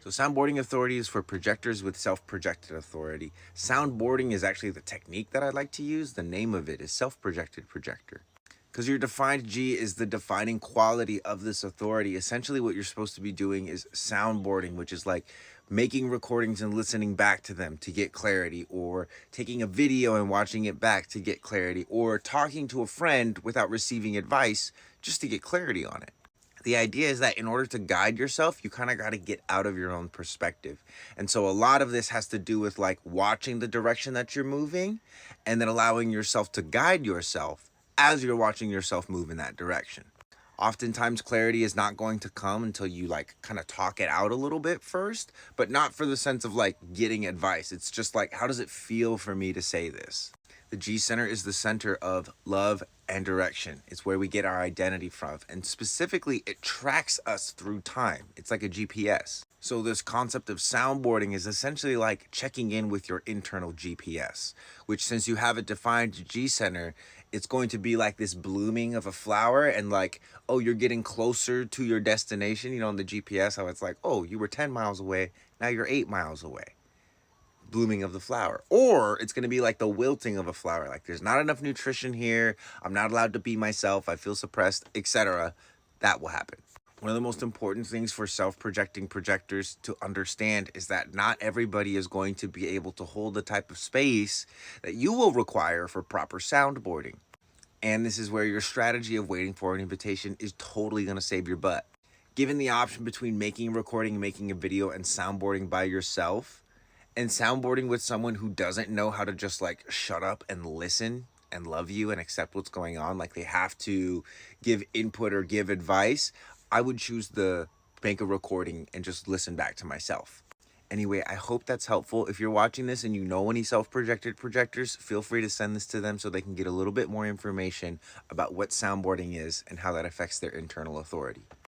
So soundboarding authority is for projectors with self-projected authority. Soundboarding is actually the technique that I like to use. The name of it is self-projected projector. Because your defined G is the defining quality of this authority. Essentially what you're supposed to be doing is soundboarding, which is like making recordings and listening back to them to get clarity, or taking a video and watching it back to get clarity, or talking to a friend without receiving advice just to get clarity on it. The idea is that in order to guide yourself, you kind of got to get out of your own perspective. And so a lot of this has to do with like watching the direction that you're moving and then allowing yourself to guide yourself as you're watching yourself move in that direction. Oftentimes clarity is not going to come until you like kind of talk it out a little bit first, but not for the sense of like getting advice. It's just like, how does it feel for me to say this? The G center is the center of love and direction. It's where we get our identity from. And specifically, it tracks us through time. It's like a GPS. So this concept of soundboarding is essentially like checking in with your internal GPS, which since you have a defined G center, it's going to be like this blooming of a flower and like, oh, you're getting closer to your destination. You know, on the GPS, how it's like, oh, you were 10 miles away. Now you're 8 miles away. Blooming of the flower. Or it's going to be like the wilting of a flower, like there's not enough nutrition here, I'm not allowed to be myself, I feel suppressed, etc. That will happen. One of the most important things for self-projecting projectors to understand is that not everybody is going to be able to hold the type of space that you will require for proper soundboarding. And this is where your strategy of waiting for an invitation is totally going to save your butt. Given the option between making a recording, making a video, and soundboarding by yourself, and soundboarding with someone who doesn't know how to just like shut up and listen and love you and accept what's going on, like they have to give input or give advice, I would choose the make a recording and just listen back to myself. Anyway, I hope that's helpful. If you're watching this and you know any self-projected projectors, feel free to send this to them so they can get a little bit more information about what soundboarding is and how that affects their internal authority.